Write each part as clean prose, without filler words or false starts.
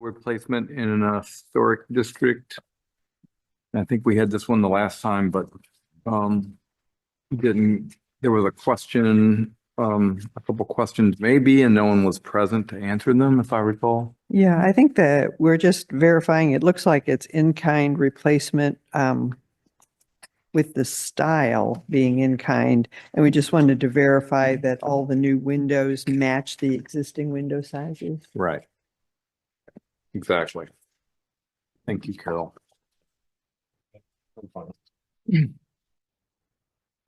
replacement in a historic district. I think we had this one the last time, but we didn't, there was a question, a couple questions maybe, and no one was present to answer them, if I recall. Yeah, I think that we're just verifying. It looks like it's in-kind replacement with the style being in-kind. And we just wanted to verify that all the new windows match the existing window sizes. Right. Exactly. Thank you, Carol.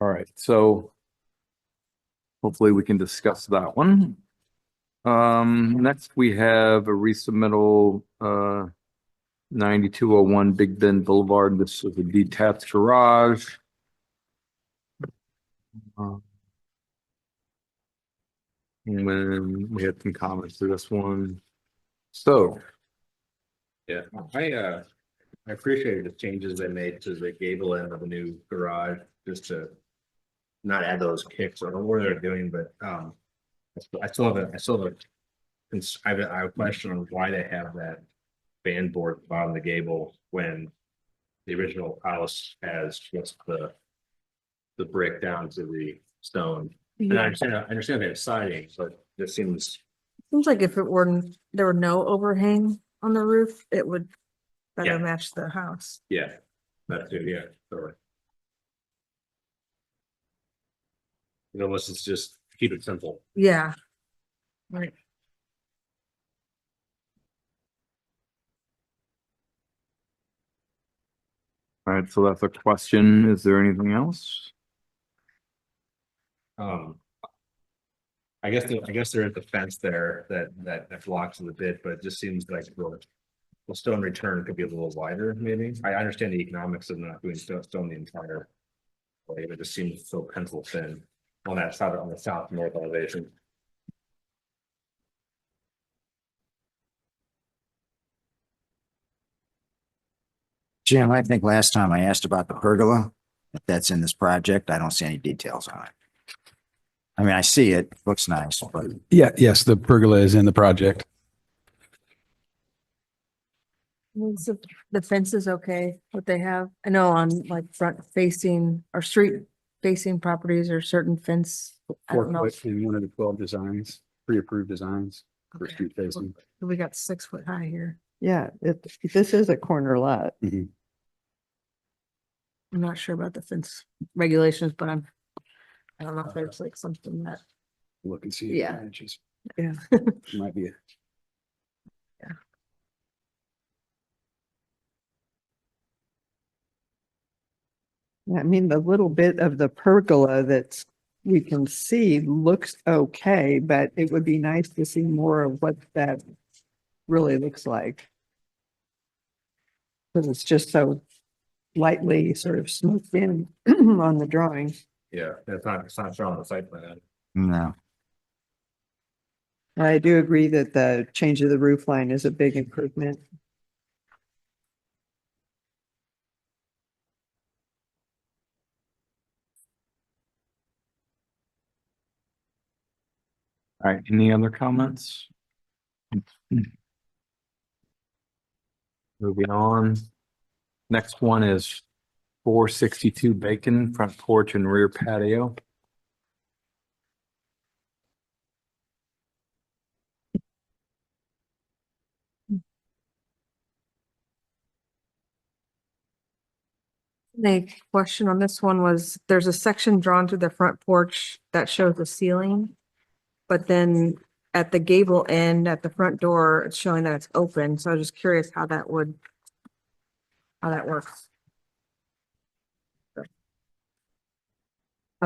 All right, so hopefully we can discuss that one. Next we have a resubmittal, 9201 Big Bend Boulevard. This is a detached garage. And then we had some comments to this one. So, Yeah, I appreciated the changes they made to the gable end of the new garage, just to not add those kicks. I don't know what they're doing, but I still have a question on why they have that band board at the bottom of the gable when the original house has just the brick down to the stone. And I understand they have siding, but this seems, Seems like if it were, there were no overhang on the roof, it would better Yeah. match the house. yeah, that too, yeah, totally. Unless it's just keep it simple. Yeah. Right. all right, so that's a question. Is there anything else? I guess there is a fence there that blocks it a bit, but it just seems like the stone return could be a little wider, maybe. I understand the economics of not doing stone the entire way, but it just seems so pencil thin on that side, on the south north elevation. Jim, I think last time I asked about the pergola, if that's in this project, I don't see any details on it. I mean, I see it, looks nice, but Yes, the pergola is in the project. So the fence is okay, what they have. I know on like front facing or street facing properties or certain fence. I don't know. 4 foot in one of the 12 designs, pre-approved designs for Okay. street facing. We got 6 foot high here. Yeah, this is a corner lot. I'm not sure about the fence regulations, but I don't know if there's like something that, Look and see. Yeah. Inches. Yeah. Might be. I mean, the little bit of the pergola that's we can see looks okay, but it would be nice to see more of what that really looks like. Because it's just so lightly sort of smoothed in on the drawing. Yeah, it's not shown on the site plan. no. I do agree that the change of the roof line is a big improvement. All right, any other comments? Moving on. Next one is 462 Bacon, front porch and rear patio. the question on this one was, there's a section drawn to the front porch that shows the ceiling. But then at the gable end, at the front door, it's showing that it's open. So I was just curious how that works. How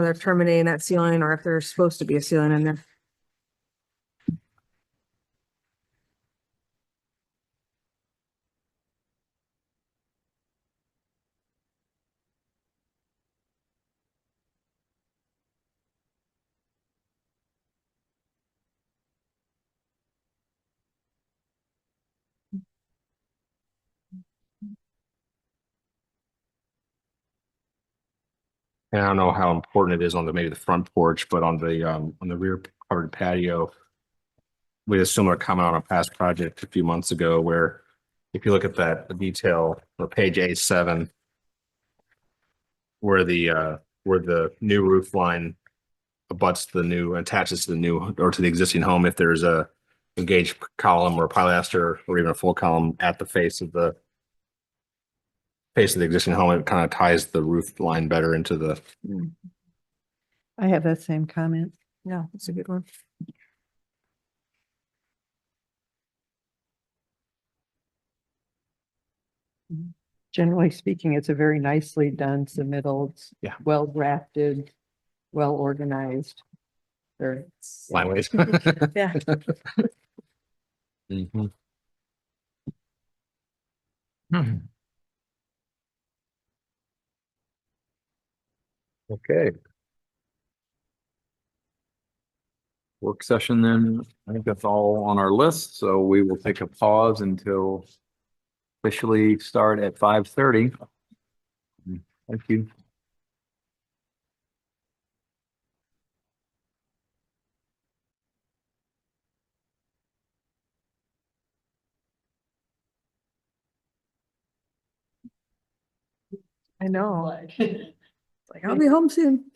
they're terminating that ceiling or if there's supposed to be a ceiling in there. And I don't know how important it is on maybe the front porch, but on the rear covered patio. we had a similar comment on a past project a few months ago where if you look at that, the detail, or page A7, where the new roof line abuts the new, attaches to the new or to the existing home, if there's a engaged column or pilaster or even a full column at the face of the existing home, it kind of ties the roof line better into the, I have that same comment. Yeah, that's a good one. Generally speaking, it's a very nicely done submittal. It's Yeah. well drafted, well organized. Very. lineways. Yeah. Mhm. Okay. Work session then, I think that's all on our list, so we will take a pause until officially start at 5:30. Thank you. I know. Like, I'll be home soon.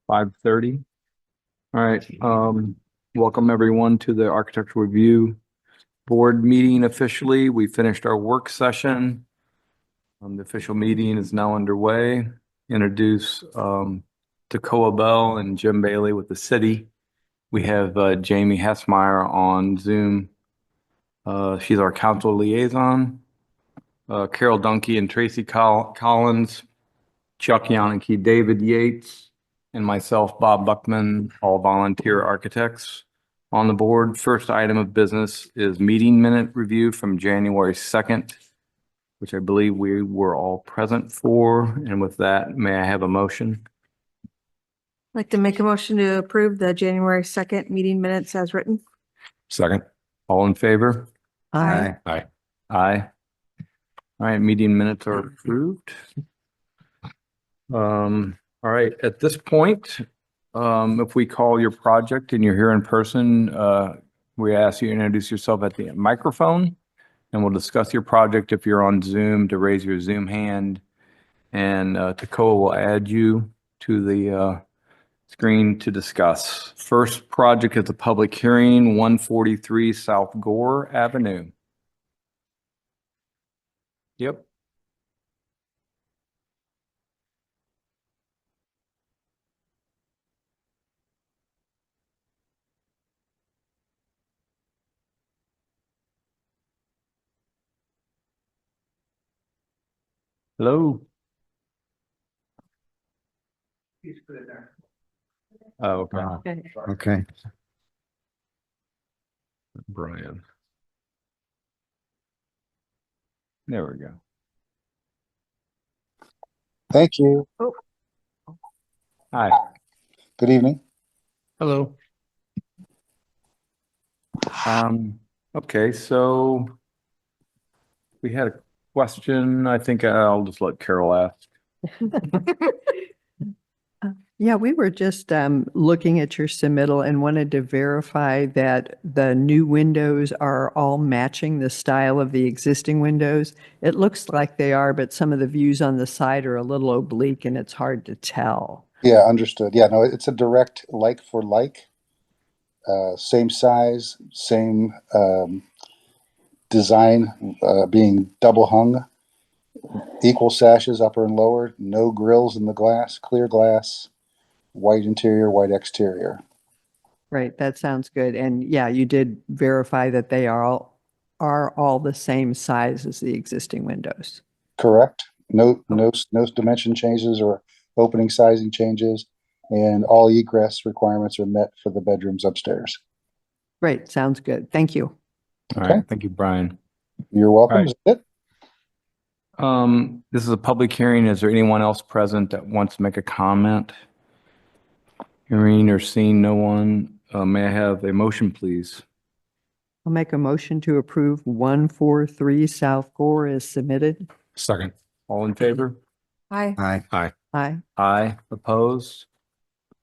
5:30. All right, welcome everyone to the Architectural Review Board meeting officially. We finished our work session. The official meeting is now underway. Introduce Tacoa Bell and Jim Bailey with the city. We have Jamie Hessmeyer on Zoom. She's our council liaison. Carol Dunkey and Tracy Collins, Chuck Yannicki, David Yates, and myself, Bob Buckman, all volunteer architects on the board. First item of business is meeting minute review from January 2nd, which I believe we were all present for. And with that, may I have a motion? I'd like to make a motion to approve the January 2nd meeting minutes as written. Second. All in favor? Aye. Aye. Aye. All right, meeting minutes are approved. All right, at this point, if we call your project and you're here in person, we ask you to introduce yourself at the microphone and we'll discuss your project. If you're on Zoom, to raise your Zoom hand, and Tacoa will add you to the screen to discuss. First project is a public hearing, 143 South Gore Avenue. Yep. Hello. Oh, okay. Okay. Okay. Brian. There we go. Thank you. Hi. Good evening. Hello. Okay, so we had a question. I think I'll just let Carol ask. Yeah, we were just looking at your submittal and wanted to verify that the new windows are all matching the style of the existing windows. It looks like they are, but some of the views on the side are a little oblique and it's hard to tell. Yeah, understood. Yeah, no, it's a direct like for like. Same size, same design, being double hung, equal sashes upper and lower, no grills in the glass, clear glass, white interior, white exterior. Right, that sounds good. And yeah, you did verify that they are all the same size as the existing windows. Correct. No dimension changes or opening sizing changes, and all egress requirements are met for the bedrooms upstairs. Great, sounds good. Thank you. All Okay. right, thank you, Brian. You're welcome. All right. Is that it? This is a public hearing. Is there anyone else present that wants to make a comment? Hearing or seeing no one, may I have a motion, please? I'll make a motion to approve 143 South Gore as submitted. Second. All in favor? Hi. Aye. Aye. Aye. Opposed?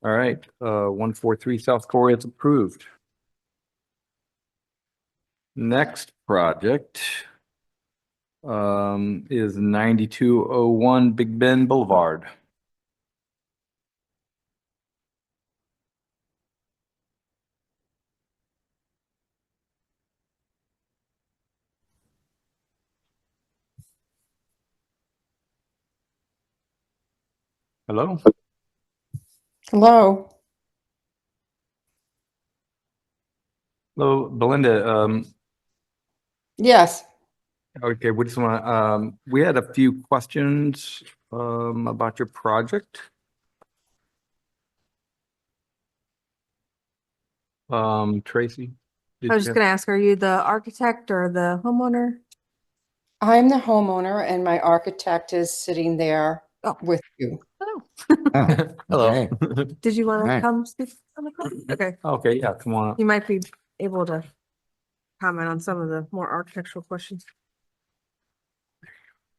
All right, 143 South Gore is approved. Next project is 9201 Big Bend Boulevard. Hello? Hello. Hello, Belinda. Yes. Okay, we just want we had a few questions about your project. Tracy? did I was you just have- gonna ask, are you the architect or the homeowner? I'm the homeowner and my architect is sitting there Oh. with you. Oh, Oh, Hello. okay. did you want to Right. come speak on the call? Okay, Okay, yeah, come on up. you might be able to comment on some of the more architectural questions.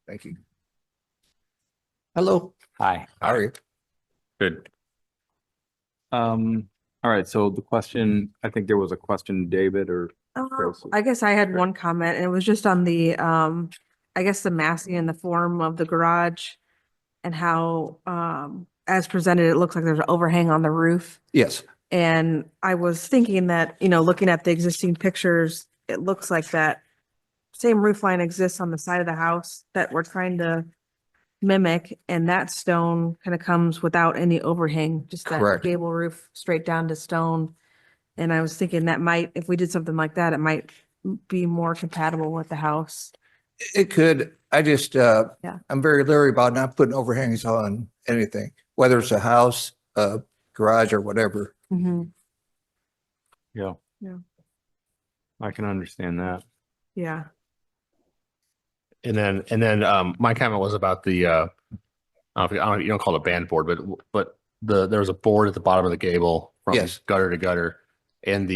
Thank you. Hello. Hi. How are you? Good. All right, so the question, I think there was a question, David, or Tracy. I guess I had one comment, and it was just on the, I guess the massing and the form of the garage and how, as presented, it looks like there's an overhang on the roof. Yes. And I was thinking that, looking at the existing pictures, it looks like that same roof line exists on the side of the house that we're trying to mimic. And that stone kind of comes without any overhang, just that Correct. gable roof straight down to stone. And I was thinking that might, if we did something like that, it might be more compatible with the house. It could. I just, Yeah. I'm very leery about not putting overhangs on anything, whether it's a house, a garage or whatever. Mhm. Yeah. Yeah. I can understand that. Yeah. And then my comment was about the I don't know if you don't call it a band board, but there was a board at the bottom of the gable from Yes. gutter to gutter, and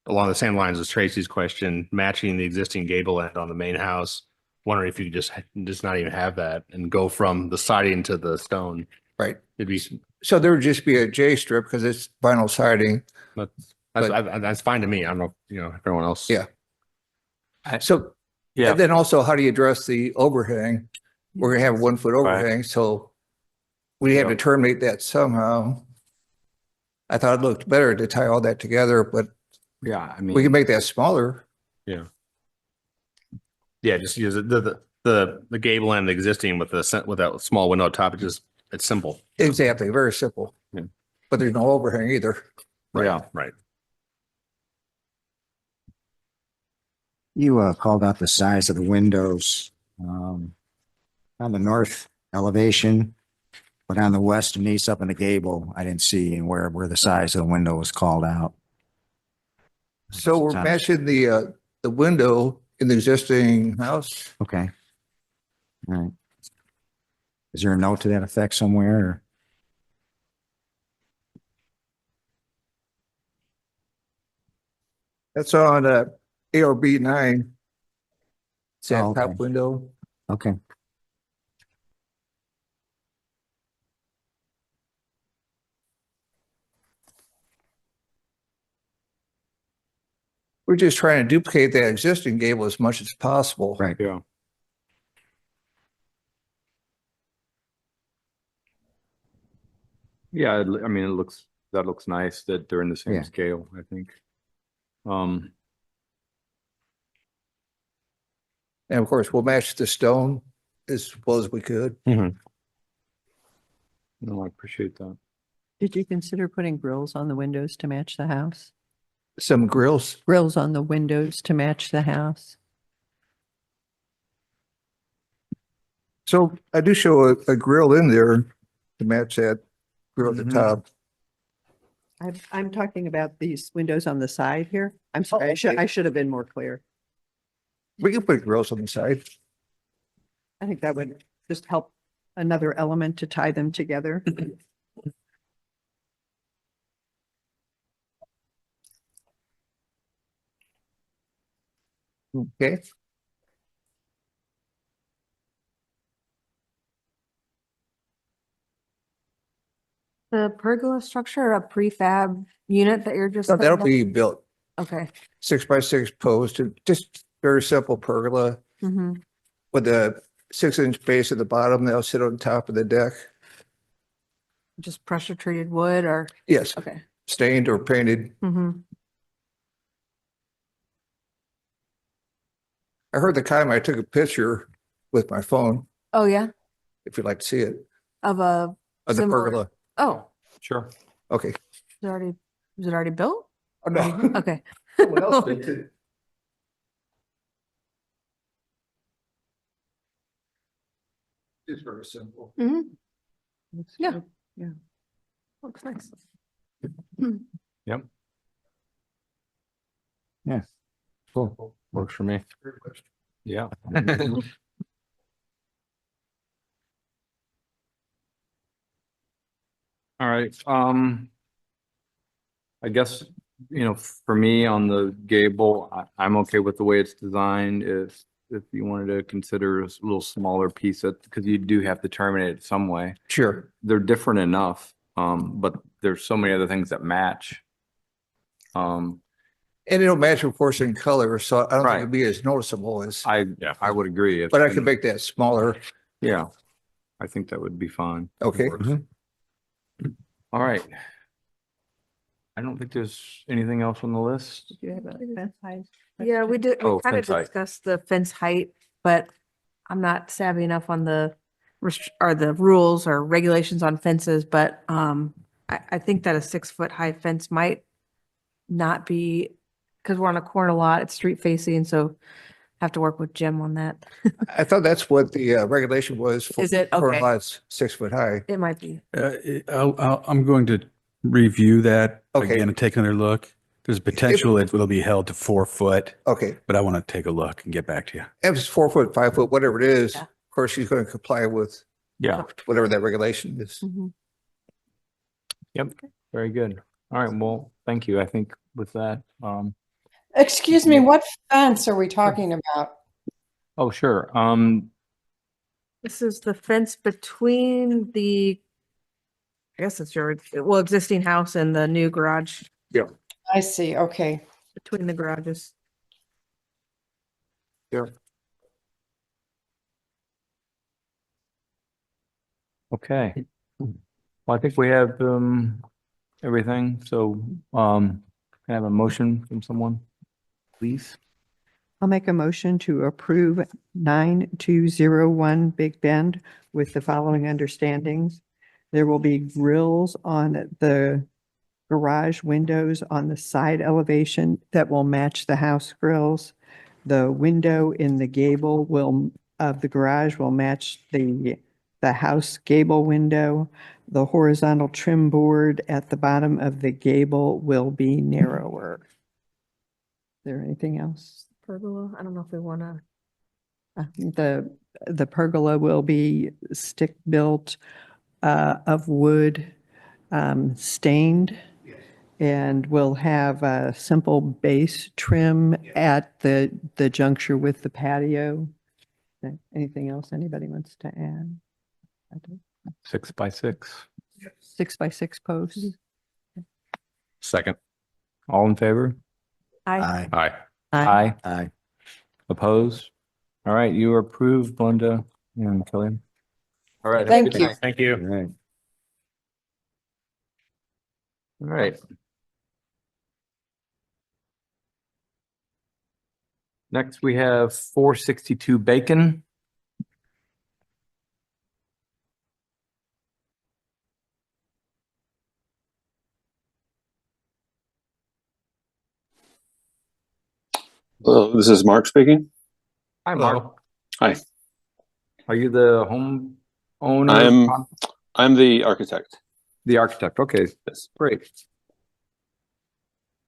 along the same lines as Tracy's question, matching the existing gable end on the main house. Wondering if you could just not even have that and go from the siding to the stone. Right. It'd be So there would just be a J strip because it's vinyl siding. that's fine to me. I don't know, if everyone else. Yeah. So, Yeah. and then also, how do you address the overhang? We're gonna have a 1 foot Right. overhang, so we have to Yeah. terminate that somehow. I thought it looked better to tie all that together, but Yeah. I we mean, can make that smaller. Yeah, just use the gable end existing with that small window at top. It's simple. Exactly, very simple. Yeah. But there's no overhang either. yeah. Right. You called out the size of the windows on the north elevation, but on the west and east up in the gable, I didn't see where the size of the window was called out. So we're matching the window in the existing house. Okay. All right. Is there a note to that effect somewhere? Or? That's on ARB 9. It's that Oh, okay. top window. Okay. We're just trying to duplicate that existing gable as much as possible. Right. Yeah. Yeah. I mean, that looks nice that they're in the same Yeah. scale, I think. And of course, we'll match the stone as well as we could. No, I appreciate that. Did you consider putting grills on the windows to match the house? Some grills. Grills on the windows to match the house? So I do show a grill in there to match that grill at the Mhm. top. I'm talking about these windows on the side here. I'm sorry, I should have been more clear. We can put grills on the side. I think that would just help another element to tie them together. Okay. The pergola structure, a prefab unit that you're just. So that'll putting be built up? Okay. 6x6 post, and just very simple pergola Mm-hmm. with a 6-inch base at the bottom. They'll sit on top of the deck. Just pressure treated wood or, Yes, okay. stained or painted. Mm-hmm. I heard the time I took a picture with my phone, Oh, yeah, if you'd like to see it, of a, of the Similar. pergola. oh, Sure. Okay. is it already built? Oh, no. Okay. Someone else did too. It's very simple. Mm-hmm. Looks Yeah. good. Yeah. Looks nice. Yep. Yeah. Cool. Works for me. Yeah. All right, I guess, for me on the gable, I'm okay with the way it's designed. If you wanted to consider a little smaller piece, because you do have to terminate it some way. Sure. They're different enough, but there's so many other things that match. And it'll match, of course, in color, so I don't Right. think it'd be as noticeable as, I would agree. but I could make that smaller. Yeah, I think that would be fine. Okay. Mhm. All right. I don't think there's anything else on the list. Yeah, we did, we Oh, kind of fence height. discussed the fence height, but I'm not savvy enough on the or the rules or regulations on fences, but I think that a 6-foot high fence might not be, because we're on a corner lot, it's street facing, so have to work with Jim on that. I thought that's what the regulation was. For Is it? for Okay. lots 6 foot high. It might be. I'm going to review that Okay. again and take another look. There's potential it will be held to 4 foot, Okay. but I want to take a look and get back to you. If it's 4 foot, 5 foot, whatever it is, Yeah. of course, she's going to comply with Yeah, whatever that regulation is. Mhm. very good. All right, well, thank you. I think with that, Excuse me, what fence are we talking about? oh, sure. This is the fence between the, I guess it's your, well, existing house and the new garage, I see, okay. between the garages. Okay. Well, I think we have everything. So can I have a motion from someone, please? I'll make a motion to approve 9201 Big Bend with the following understandings. There will be grills on the garage windows on the side elevation that will match the house grills. The window in the gable of the garage will match the house gable window. The horizontal trim board at the bottom of the gable will be narrower. Is there anything else? Pergola, I don't know if we want to. The pergola will be stick-built of wood, stained, and will have a simple base trim at the juncture with the patio. Anything else anybody wants to add? 6x6. 6x6 posts? Second. All in favor? I, Aye. Aye. Aye. Opposed? All right, you are approved, Belinda and Kelly. All right. have a Thank good you. night. Thank you. All right. All right. Next, we have 462 Bacon. Hello, this is Mark speaking. Hi, Mark. Hi. Are you the home owner? I'm the architect. The architect. Okay, Yes. great.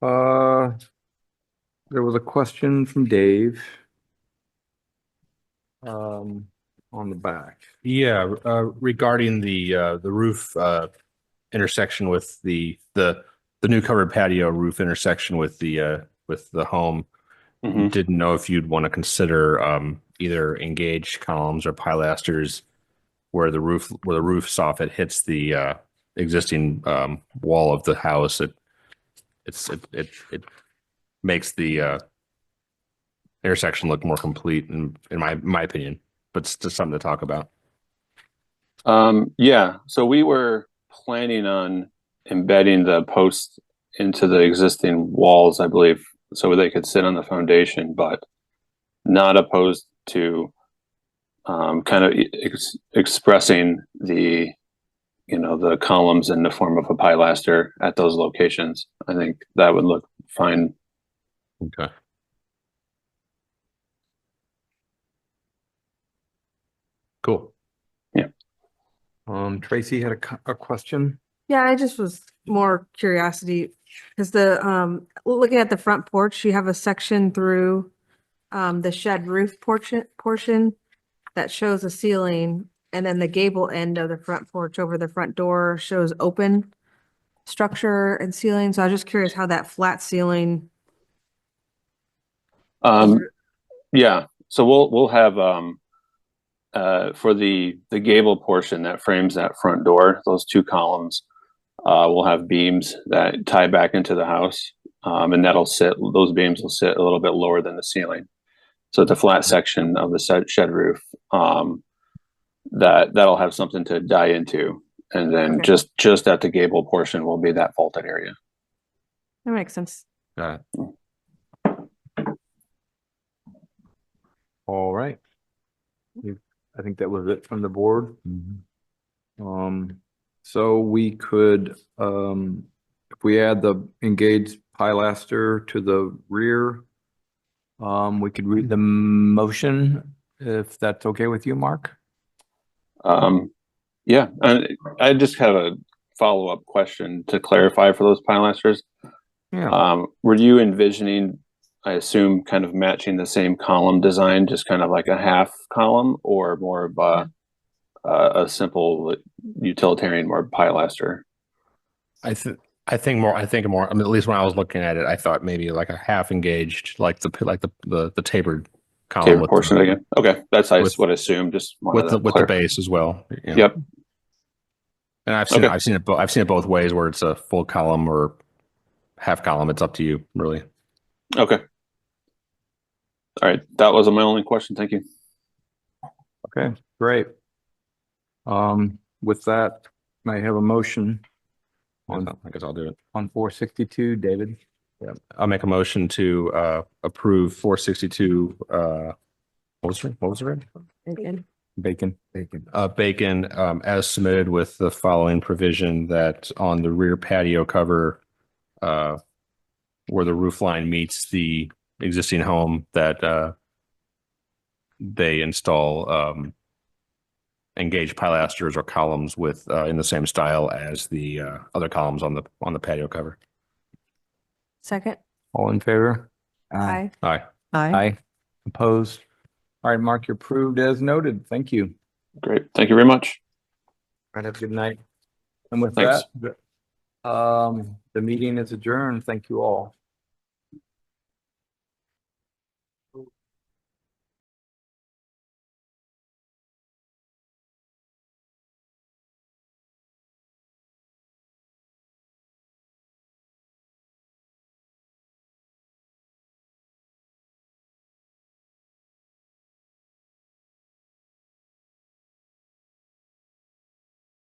There was a question from Dave. On the back. Yeah, regarding the roof intersection with the new covered patio roof intersection with the home. Mhm. Didn't know if you'd want to consider either engaged columns or pilasters where the roof soffit hits the existing wall of the house. It makes the intersection look more complete in my opinion, but it's just something to talk about. Yeah, so we were planning on embedding the posts into the existing walls, I believe, so they could sit on the foundation, but not opposed to kind of expressing the columns in the form of a pilaster at those locations. I think that would look fine. Okay. Cool. Yeah. Tracy had a question. yeah, I just was more curiosity, because looking at the front porch, you have a section through the shed roof portion that shows a ceiling, and then the gable end of the front porch over the front door shows open structure and ceiling. So I was just curious how that flat ceiling. Yeah, so we'll have for the gable portion that frames that front door, those two columns, we'll have beams that tie back into the house, and those beams will sit a little bit lower than the ceiling. So it's a flat section of the shed roof that'll have something to die into, And then Okay. just at the gable portion will be that vaulted area. That makes sense. Got it. All right. I think that was it from the board. So we could, if we add the engaged pilaster to the rear, we could read the motion, if that's okay with you, Mark? Yeah, and I just have a follow-up question to clarify for those pilasters. Yeah. Were you envisioning, I assume, kind of matching the same column design, just kind of like a half column, or more of a simple utilitarian, more pilaster? I think more, I mean, at least when I was looking at it, I thought maybe like a half engaged, like the tapered column Tapered with portion the, again. Okay, that's with- what I assumed. Just wanted to with the clarify. base as well. you know. Yep. And I've seen, Okay. I've seen it both ways where it's a full column or half column. It's up to you, really. Okay. All right, that was my only question. Thank you. Okay, great. With that, may I have a motion I guess I'll do it. on 462, David? I'll make a motion to approve 462. What was it? Again. Bacon. Bacon, as submitted with the following provision that on the rear patio cover, where the roof line meets the existing home, that they install engaged pilasters or columns with in the same style as the other columns on the patio cover. Second. All in favor? Aye. Aye. Aye. Opposed? All right, Mark, you're approved as noted. Thank you. Great. Thank you very much. All right, have a good night. And with Thanks. that, the meeting is adjourned. Thank you all.